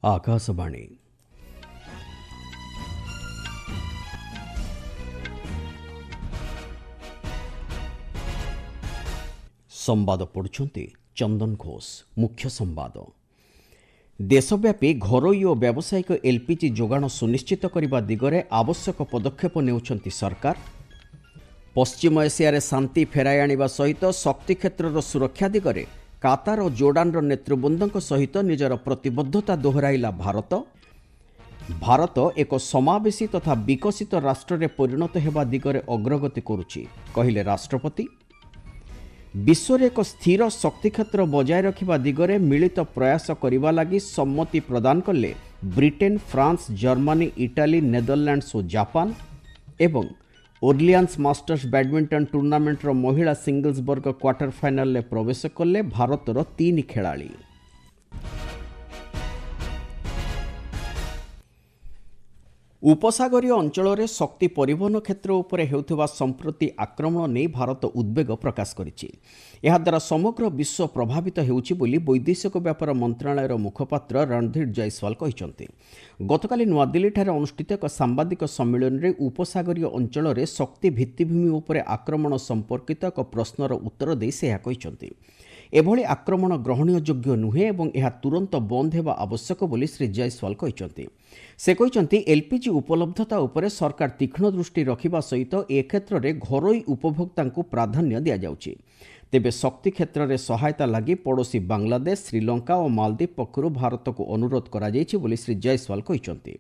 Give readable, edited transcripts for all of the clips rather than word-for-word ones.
आकाशवाणी संवाद पढ़ुछंती चंदन घोष। मुख्य संवाद देशव्यापी घरोई और व्यावसायिक एलपीजी जोगाण सुनिश्चित करने दिगरे आवश्यक पदक्षेप नेउछंती सरकार। पश्चिम एशिया रे शांति फेराई आनिबा सहित शक्ति क्षेत्रर सुरक्षा दिगरे कातार और जोर्डान नेतृवृंदक सहित निजर प्रतिबद्धता दोहराइला भारत। भारत एक समावेशी तथा विकसित राष्ट्र रे परिणत हेबा दिगरे अग्रगति करुछि कहिले राष्ट्रपति। विश्व रे एक स्थिर शक्ति क्षेत्र बजाय रखिबा दिगरे मिलित प्रयास करिबा लागि सम्मति प्रदान कले Britain, France, Germany, Italy, Netherlands और जापान। एवं ओर्लियंस मास्टर्स बैडमिंटन टूर्नामेंट रो महिला सिंगल्स वर्ग क्वार्टर फाइनल में प्रवेश कले भारतर 3 खेलाड़ी। उपसागरीय अंचल में शक्ति परिवहन क्षेत्र उपरे हेउथिबा संप्रति आक्रमण नहीं भारत उद्वेग प्रकाश करिछि। एहा द्वारा समग्र विश्व प्रभावित हेउछि बोली वैदेशिक व्यापार मंत्रालयर मुखपात्र रणधीर जायसवाल कहिसंति। गतकाली नुआदिल्ली ठारे अनुष्ठित एक सांबादिक सम्मेलन रे उपसागरीय अंचल में शक्ति भित्तिभूमि उपरे आक्रमण संपर्कित एक प्रश्नर उत्तर देई से कहिसंति। एभली आक्रमण ग्रहणीय योग्य नुहे एवं यह तुरंत बंद हेबा आवश्यक बोली श्री जायसवाल कहिसंति। से कहिसंति एलपीजी उपलब्धता उपरे सरकार तीक्ष्ण दृष्टि रखिबा सहित ए क्षेत्र में घरोई उपभोक्तांकु प्राधान्य दिया जाउछि। तेबे शक्ति क्षेत्र में सहायता लगी पड़ोसी बांग्लादेश, श्रीलंका और मालदीव पक्षरु भारत को अनुरोध करा जायछि बोली श्री जायसवाल कहिसंति।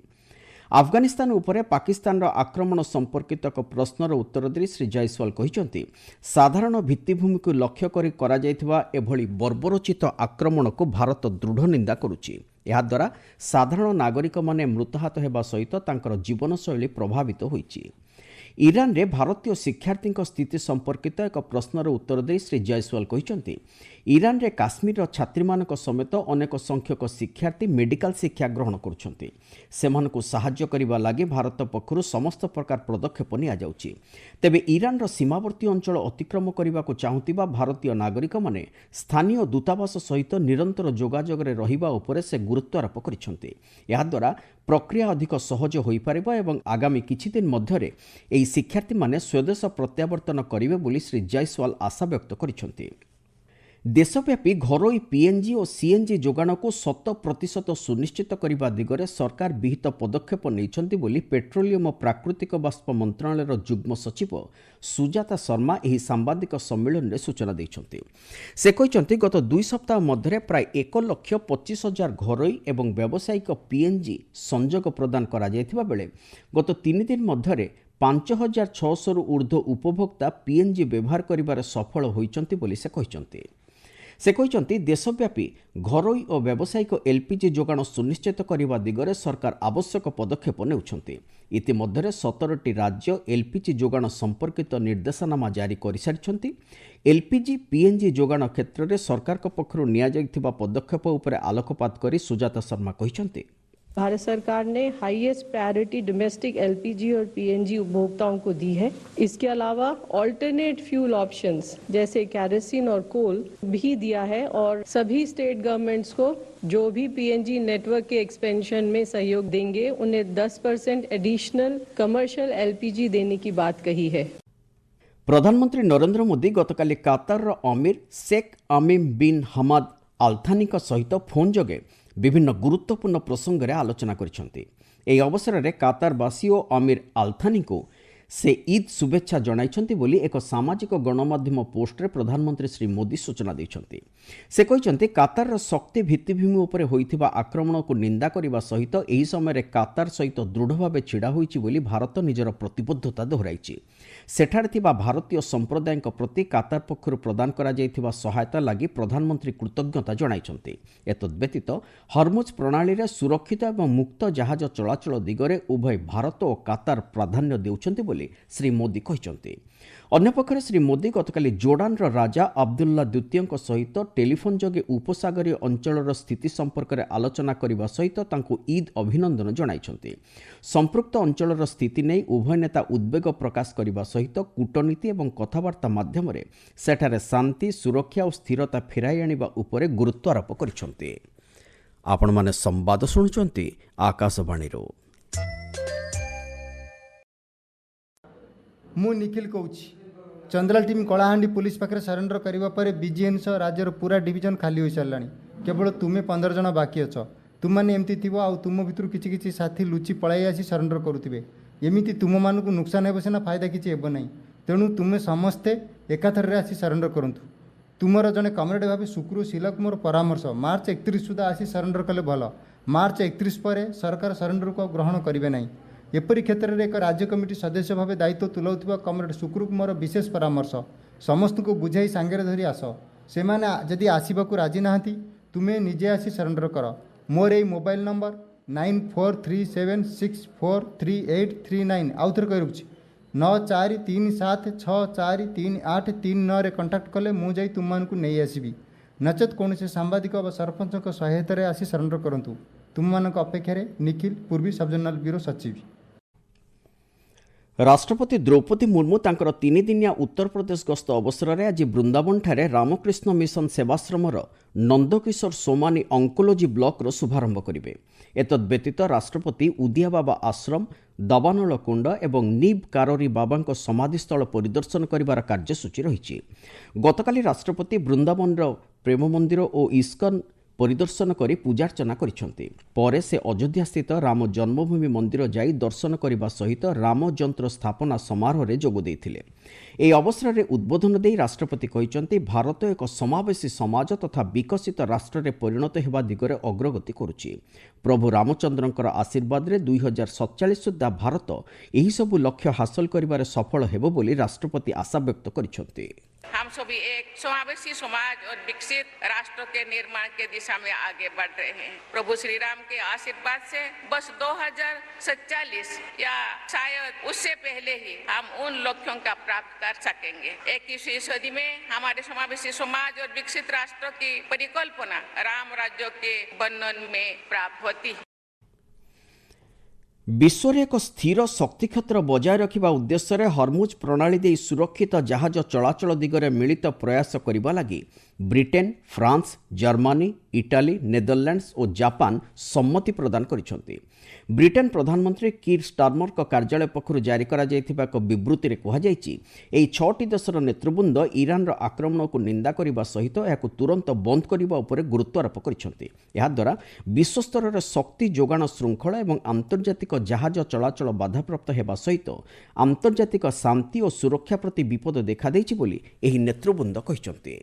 अफगानिस्तान उपरे पाकिस्तान आक्रमण संपर्कित एक प्रश्नर उत्तर दे श्री जायसवाल कहिसंति साधारण भित्तिभूमि को लक्ष्य करी करा जायथिबा एभली बर्बरोचित आक्रमण को भारत दृढ़ निंदा करुछि। एहा द्वारा साधारण नागरिक माने मृताहत हेबा सहित तांकर जीवनशैली प्रभावित होईछि। ईरान रे भारतीय शिक्षार्थी स्थिति संपर्कित एक प्रश्नर उत्तर दे श्री जायसवाल कहिसंति ईरान रे काश्मीर छात्री मानक समेत अनेक संख्यक शिक्षार्थी मेडिकल शिक्षा ग्रहण करुछंती। सेमानकु सहाय्य करिबा लागि भारत पक्षरु समस्त प्रकार पदक्षेप निया जाउछि। तेबे ईरान रो सीमावर्ती अंचल अतिक्रम करिबाकु चाहुतिबा भारतीय नागरिक माने स्थानीय दूतावास सहित निरंतर जोगाजोग रे रहिबा उपरे से गुरुत्वारोप करिसंती। एहा द्वारा प्रक्रिया अधिक सहज होई पारिबा एवं आगामी किछि दिन मध्यरे एही शिक्षार्थी माने स्वदेश प्रत्यावर्तन करिवे बोली श्री जायसवाल आशा व्यक्त करिसंती। देशव्यापी घरोई पीएनजी और सीएनजी जोगाण को 100% सुनिश्चित करने दिगरे सरकार विहित पदक्षेप नेइछंती बोली पेट्रोलियम और प्राकृतिक बाष्प मंत्रालयर जुग्म सचिव सुजाता शर्मा एही सांबादिक सम्मेलन में सूचना दैछंती। से कहिसंती गत 2 सप्ताह मध्य प्राय 1,25,000 घरोई एवं व्यावसायिक पीएनजी संजोग प्रदान करा जायथिबा बेले गत 3 दिन मध्य 5,600 रु ऊर्ध्व उपभोक्ता पीएनजी व्यवहार करिबार सफल होइचंती बोली से कहिसंती। से कहिसंती देशव्यापी घरोई और व्यावसायिक एलपीजी जोगाण सुनिश्चित करने दिगरे सरकार आवश्यक पदक्षेप नेउछंती। इतिमध्यरे 17टी राज्य एलपीजी जोगाण संपर्कित निर्देशनामा जारी करिसारिछंती। एलपीजी पीएनजी जोगाण क्षेत्र में सरकार पक्षरु निया जाइथिबा पदक्षेप उपरे आलोकपात करी सुजाता शर्मा कहिसंती भारत सरकार ने हाईएस्ट प्रायोरिटी डोमेस्टिक एलपीजी और पीएनजी उपभोक्ताओं को दी है। इसके अलावा ऑल्टरनेट फ्यूल ऑप्शंस जैसे कैरोसिन और कोल भी दिया है और सभी स्टेट गवर्नमेंट्स को जो भी पीएनजी नेटवर्क के एक्सपेंशन में सहयोग देंगे उन्हें 10% एडिशनल कमर्शियल एलपीजी देने की बात कही है। प्रधानमंत्री नरेंद्र मोदी गतकाली कातार अमीर शेख अमीम बिन हमाद अल्थानी सहित फोन जोगे विभिन्न गुरुत्वपूर्ण प्रसंग रे आलोचना करिसंती। एही अवसर रे कातारवासी और अमीर अल्थानी को से ईद शुभेच्छा जणाइछंती बोली एक सामाजिक गणमाध्यम पोस्ट रे प्रधानमंत्री श्री मोदी सूचना दैछंती। से कहिसंती कातार शक्ति भित्तिभूमि उपरे होइथिबा आक्रमण को निंदा करिबा सहित एही समय रे कातार सहित दृढ़ भावे छिड़ा होइछि बोली भारत निजर प्रतिबद्धता दोहराइछि। सेठारे थिबा भारतीय संप्रदायक प्रति कातार पक्षरु प्रदान करा जाइथिबा सहायता लागि प्रधानमंत्री कृतज्ञता जणाइछंती। एतद् व्यतीत हरमुज प्रणाली रे सुरक्षित एवं मुक्त जहाज चलाचल दिगरे उभय भारत और कातार प्राधान्य देउछंती बोली श्री मोदी कहिसंती। अन्यपक्षरे श्री मोदी गतकाली जोर्डान राजा अब्दुल्ला द्वितीय सहित टेलीफोन जोगे उपसागरीय अंचल स्थिति संपर्क में आलोचना करने सहित तांको ईद अभिनंदन जणाइछंती। संपृक्त अंचल स्थिति नहीं उभय नेता उद्वेग प्रकाश करने सहित कूटनीति और कथबार्ता माध्यम सेठारे शांति, सुरक्षा और स्थिरता फेराई आनिबा उपरे गुरुत्वारोप करिसंती। ଆପଣମାନେ ସମ୍ବାଦ ଶୁଣୁଛନ୍ତି ଆକାଶବାଣୀରୁ। ମୁଁ ନିଖିଲ କହୁଛି। ଚନ୍ଦ୍ରାଲ ଟିମ୍ କଳାହାଣ୍ଡି ପୁଲିସ ପାଖରେ ସରେଣ୍ଡର କରିବା ପରେ ବିଜିଏନ୍ ସହ ରାଜ୍ୟର ପୁରା ଡିଭିଜନ ଖାଲି ହୋଇସାରିଲାଣି। କେବଳ ତୁମେ 15 ଜଣ ବାକି ଅଛ। ତୁମମାନେ ଏମିତି ଥିବ ଆଉ ତୁମ ଭିତରୁ କିଛି କିଛି ସାଥୀ ଲୁଚି ପଳାଇ ଆସି ସରେଣ୍ଡର କରୁଥିବେ। ଏମିତି ତୁମମାନଙ୍କୁ ନୁକସାନ ହେବ ସିନା, ଫାଇଦା କିଛି ହେବ ନାହିଁ। ତେଣୁ ତୁମେ ସମସ୍ତେ ଏକାଥରରେ ଆସି ସରେଣ୍ଡର କରନ୍ତୁ। ତୁମର ଜଣେ କମରେଡ଼ ଭାବେ ସୁକ୍ରୁ ଶିଲକୁ ମୋର ପରାମର୍ଶ, ମାର୍ଚ୍ଚ 31 ସୁଦ୍ଧା ଆସି ସରେଣ୍ଡର କଲେ ଭଲ। ମାର୍ଚ୍ଚ 31 ପରେ ସରକାର ସରେଣ୍ଡରକୁ ଆଉ ଗ୍ରହଣ କରିବେ ନାହିଁ। ଏପରି କ୍ଷେତ୍ରରେ ଏକ ରାଜ୍ୟ କମିଟି ସଦସ୍ୟ ଭାବେ ଦାୟିତ୍ୱ ତୁଲାଉଥିବା କମରେଡ଼ ସୁକ୍ରୁକୁ ମୋର ବିଶେଷ ପରାମର୍ଶ, ସମସ୍ତଙ୍କୁ ବୁଝାଇ ସାଙ୍ଗରେ ଧରି ଆସ। ସେମାନେ ଯଦି ଆସିବାକୁ ରାଜି ନାହାନ୍ତି, ତୁମେ ନିଜେ ଆସି ସରେଣ୍ଡର କର। ମୋର ଏହି ମୋବାଇଲ ନମ୍ବର 9437643839, ଆଉଥରେ କହି ରଖୁଛି 9437643839ରେ କଣ୍ଟାକ୍ଟ କଲେ ମୁଁ ଯାଇ ତୁମମାନଙ୍କୁ ନେଇ ଆସିବି। ନଚେତ୍ କୌଣସି ସାମ୍ବାଦିକ ବା ସରପଞ୍ଚଙ୍କ ସହାୟତାରେ ଆସି ସରେଣ୍ଡର କରନ୍ତୁ। ତୁମମାନଙ୍କ ଅପେକ୍ଷାରେ ନିଖିଲ, ପୂର୍ବୀ ସବଜୋନାଲ ବ୍ୟୁରୋ ସଚିବ। ରାଷ୍ଟ୍ରପତି ଦ୍ରୌପଦୀ ମୁର୍ମୁ ତାଙ୍କର 3 ଦିନିଆ ଉତ୍ତରପ୍ରଦେଶ ଗସ୍ତ ଅବସରରେ ଆଜି ବୃନ୍ଦାବନଠାରେ ରାମକୃଷ୍ଣ ମିଶନ ସେବାଶ୍ରମର ନନ୍ଦକିଶୋର ସୋମାନି ଅଙ୍କୋଲୋଜି ବ୍ଲକର ଶୁଭାରମ୍ଭ କରିବେ। ଏତଦ୍ବ୍ୟତୀତ ରାଷ୍ଟ୍ରପତି ଉଦିଆ ବାବା ଆଶ୍ରମ, ଦବାନଳ କୁଣ୍ଡ ଏବଂ ନିବ୍ କାରୋରୀ ବାବାଙ୍କ ସମାଧିସ୍ଥଳ ପରିଦର୍ଶନ କରିବାର କାର୍ଯ୍ୟସୂଚୀ ରହିଛି। ଗତକାଲି ରାଷ୍ଟ୍ରପତି ବୃନ୍ଦାବନର ପ୍ରେମ ମନ୍ଦିର ଓ ଇସ୍କନ ପରିଦର୍ଶନ କରି ପୂଜାର୍ଚ୍ଚନା କରିଛନ୍ତି। ପରେ ସେ ଅଯୋଧ୍ୟାସ୍ଥିତ ରାମ ଜନ୍ମଭୂମି ମନ୍ଦିର ଯାଇ ଦର୍ଶନ କରିବା ସହିତ ରାମ ଯନ୍ତ୍ର ସ୍ଥାପନା ସମାରୋହରେ ଯୋଗ ଦେଇଥିଲେ। ଏହି ଅବସରରେ ଉଦ୍ବୋଧନ ଦେଇ ରାଷ୍ଟ୍ରପତି କହିଛନ୍ତି, ଭାରତ ଏକ ସମାବେଶୀ ସମାଜ ତଥା ବିକଶିତ ରାଷ୍ଟ୍ରରେ ପରିଣତ ହେବା ଦିଗରେ ଅଗ୍ରଗତି କରୁଛି। ପ୍ରଭୁ ରାମଚନ୍ଦ୍ରଙ୍କର ଆଶୀର୍ବାଦରେ 2047 ସୁଦ୍ଧା ଭାରତ ଏହିସବୁ ଲକ୍ଷ୍ୟ ହାସଲ କରିବାରେ ସଫଳ ହେବ ବୋଲି ରାଷ୍ଟ୍ରପତି ଆଶାବ୍ୟକ୍ତ କରିଛନ୍ତି। हम सभी एक समावेशी समाज और विकसित राष्ट्र के निर्माण के दिशा में आगे बढ़ रहे हैं। प्रभु श्री राम के आशीर्वाद से बस 2047 या शायद उससे पहले ही हम उन लक्ष्यों का प्राप्त कर सकेंगे। 21वीं सदी में हमारे समावेशी समाज और विकसित राष्ट्र की परिकल्पना राम राज्य के वर्णन में प्राप्त होती है। ବିଶ୍ୱରେ ଏକ ସ୍ଥିର ଶକ୍ତି କ୍ଷେତ୍ର ବଜାୟ ରଖିବା ଉଦ୍ଦେଶ୍ୟରେ ହର୍ମୁଜ ପ୍ରଣାଳୀ ଦେଇ ସୁରକ୍ଷିତ ଜାହାଜ ଚଳାଚଳ ଦିଗରେ ମିଳିତ ପ୍ରୟାସ କରିବା ଲାଗି ବ୍ରିଟେନ୍, ଫ୍ରାନ୍ସ, ଜର୍ମାନୀ, ଇଟାଲୀ, ନେଦରଲ୍ୟାଣ୍ଡସ ଓ ଜାପାନ ସମ୍ମତି ପ୍ରଦାନ କରିଛନ୍ତି। ବ୍ରିଟେନ୍ ପ୍ରଧାନମନ୍ତ୍ରୀ କିର୍ ଷ୍ଟାର୍ମରଙ୍କ କାର୍ଯ୍ୟାଳୟ ପକ୍ଷରୁ ଜାରି କରାଯାଇଥିବା ଏକ ବିବୃତ୍ତିରେ କୁହାଯାଇଛି, ଏହି 6ଟି ଦେଶର ନେତୃବୃନ୍ଦ ଇରାନର ଆକ୍ରମଣକୁ ନିନ୍ଦା କରିବା ସହିତ ଏହାକୁ ତୁରନ୍ତ ବନ୍ଦ କରିବା ଉପରେ ଗୁରୁତ୍ୱାରୋପ କରିଛନ୍ତି। ଏହାଦ୍ୱାରା ବିଶ୍ୱସ୍ତରରେ ଶକ୍ତି ଯୋଗାଣ ଶୃଙ୍ଖଳ ଏବଂ ଆନ୍ତର୍ଜାତିକ ଜାହାଜ ଚଳାଚଳ ବାଧାପ୍ରାପ୍ତ ହେବା ସହିତ ଆନ୍ତର୍ଜାତିକ ଶାନ୍ତି ଓ ସୁରକ୍ଷା ପ୍ରତି ବିପଦ ଦେଖାଦେଇଛି ବୋଲି ଏହି ନେତୃବୃନ୍ଦ କହିଛନ୍ତି।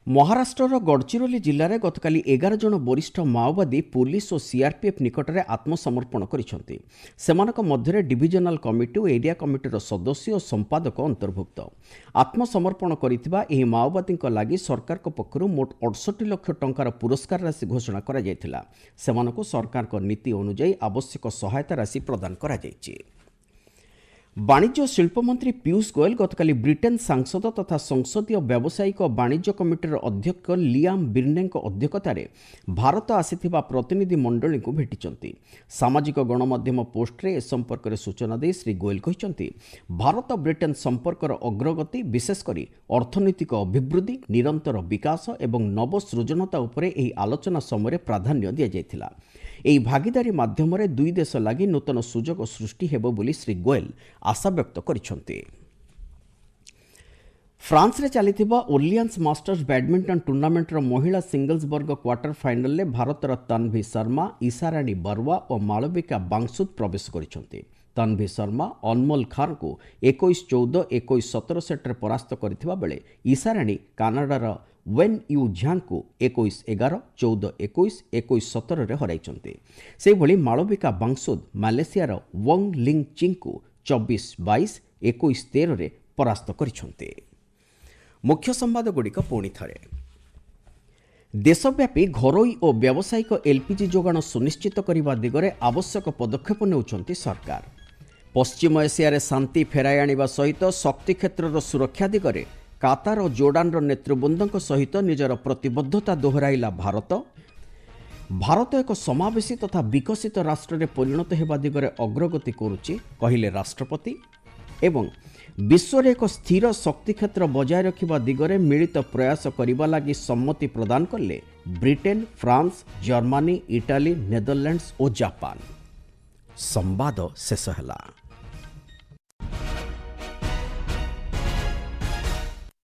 ମହାରାଷ୍ଟ୍ରର ଗଡ଼ଚିରୋଲି ଜିଲ୍ଲାରେ ଗତକାଲି 11 ଜଣ ବରିଷ୍ଠ ମାଓବାଦୀ ପୁଲିସ ଓ ସିଆର୍ପିଏଫ୍ ନିକଟରେ ଆତ୍ମସମର୍ପଣ କରିଛନ୍ତି। ସେମାନଙ୍କ ମଧ୍ୟରେ ଡିଭିଜନାଲ କମିଟି ଓ ଏରିଆ କମିଟିର ସଦସ୍ୟ ଓ ସମ୍ପାଦକ ଅନ୍ତର୍ଭୁକ୍ତ। ଆତ୍ମସମର୍ପଣ କରିଥିବା ଏହି ମାଓବାଦୀଙ୍କ ଲାଗି ସରକାରଙ୍କ ପକ୍ଷରୁ ମୋଟ 68 ଲକ୍ଷ ଟଙ୍କାର ପୁରସ୍କାର ରାଶି ଘୋଷଣା କରାଯାଇଥିଲା। ସେମାନଙ୍କୁ ସରକାରଙ୍କ ନୀତି ଅନୁଯାୟୀ ଆବଶ୍ୟକ ସହାୟତା ରାଶି ପ୍ରଦାନ କରାଯାଇଛି। ବାଣିଜ୍ୟ ଓ ଶିଳ୍ପ ମନ୍ତ୍ରୀ ପୀୟୁଷ ଗୋୟଲ ଗତକାଲି ବ୍ରିଟେନ୍ ସାଂସଦ ତଥା ସଂସଦୀୟ ବ୍ୟବସାୟିକ ବାଣିଜ୍ୟ କମିଟିର ଅଧ୍ୟକ୍ଷ ଲିଆମ୍ ବିର୍ନେଙ୍କ ଅଧ୍ୟକ୍ଷତାରେ ଭାରତ ଆସିଥିବା ପ୍ରତିନିଧି ମଣ୍ଡଳୀଙ୍କୁ ଭେଟିଛନ୍ତି। ସାମାଜିକ ଗଣମାଧ୍ୟମ ପୋଷ୍ଟରେ ଏ ସମ୍ପର୍କରେ ସୂଚନା ଦେଇ ଶ୍ରୀ ଗୋୟଲ କହିଛନ୍ତି, ଭାରତ ବ୍ରିଟେନ୍ ସମ୍ପର୍କର ଅଗ୍ରଗତି, ବିଶେଷ କରି ଅର୍ଥନୈତିକ ଅଭିବୃଦ୍ଧି, ନିରନ୍ତର ବିକାଶ ଏବଂ ନବସୃଜନତା ଉପରେ ଏହି ଆଲୋଚନା ସମୟରେ ପ୍ରାଧାନ୍ୟ ଦିଆଯାଇଥିଲା। ଏହି ଭାଗିଦାରୀ ମାଧ୍ୟମରେ ଦୁଇ ଦେଶ ଲାଗି ନୂତନ ସୁଯୋଗ ସୃଷ୍ଟି ହେବ ବୋଲି ଶ୍ରୀ ଗୋୟଲ ଆଶାବ୍ୟକ୍ତ କରିଛନ୍ତି। ଫ୍ରାନ୍ସରେ ଚାଲିଥିବା ଓର୍ଲିଆନ୍ସ ମାଷ୍ଟର୍ସ ବ୍ୟାଡମିଣ୍ଟନ ଟୁର୍ଣ୍ଣାମେଣ୍ଟର ମହିଳା ସିଙ୍ଗଲ୍ସ ବର୍ଗ କ୍ୱାର୍ଟର ଫାଇନାଲରେ ଭାରତର ତନ୍ଭି ଶର୍ମା, ଇଶାରାଣୀ ବରୁଆ ଓ ମାଳବିକା ବାଂସୁଦ ପ୍ରବେଶ କରିଛନ୍ତି। ତନ୍ଭି ଶର୍ମା ଅନମୋଲ ଖାରଙ୍କୁ 21-14, 21-17 ସେଟ୍ରେ ପରାସ୍ତ କରିଥିବା ବେଳେ ଇଶାରାଣୀ କାନାଡାର ୱେନ୍ ୟୁ ଝାଙ୍ଗଙ୍କୁ 21-11, 14-21, 21-17ରେ ହରାଇଛନ୍ତି। ସେହିଭଳି ମାଳବିକା ବାଂସୁଦ ମାଲେସିଆର ୱଙ୍ଗ ଲିଙ୍ଗ ଚିଙ୍କୁ 24-22, 21-13ରେ ପରାସ୍ତ କରିଛନ୍ତି। ମୁଖ୍ୟ ସମ୍ବାଦଗୁଡ଼ିକ ପୁଣି ଥରେ। ଦେଶବ୍ୟାପୀ ଘରୋଇ ଓ ବ୍ୟାବସାୟିକ ଏଲ୍ପିଜି ଯୋଗାଣ ସୁନିଶ୍ଚିତ କରିବା ଦିଗରେ ଆବଶ୍ୟକ ପଦକ୍ଷେପ ନେଉଛନ୍ତି ସରକାର। ପଶ୍ଚିମ ଏସିଆରେ ଶାନ୍ତି ଫେରାଇ ଆଣିବା ସହିତ ଶକ୍ତି କ୍ଷେତ୍ରର ସୁରକ୍ଷା ଦିଗରେ କାତାର ଓ ଜୋର୍ଡାନର ନେତୃବୃନ୍ଦଙ୍କ ସହିତ ନିଜର ପ୍ରତିବଦ୍ଧତା ଦୋହରାଇଲା ଭାରତ। ଭାରତ ଏକ ସମାବେଶୀ ତଥା ବିକଶିତ ରାଷ୍ଟ୍ରରେ ପରିଣତ ହେବା ଦିଗରେ ଅଗ୍ରଗତି କରୁଛି କହିଲେ ରାଷ୍ଟ୍ରପତି। ଏବଂ ବିଶ୍ୱରେ ଏକ ସ୍ଥିର ଶକ୍ତି କ୍ଷେତ୍ର ବଜାୟ ରଖିବା ଦିଗରେ ମିଳିତ ପ୍ରୟାସ କରିବା ଲାଗି ସମ୍ମତି ପ୍ରଦାନ କଲେ ବ୍ରିଟେନ, ଫ୍ରାନ୍ସ, ଜର୍ମାନୀ, ଇଟାଲୀ, ନେଦରଲ୍ୟାଣ୍ଡସ ଓ ଜାପାନ। ସମ୍ବାଦ ଶେଷ ହେଲା।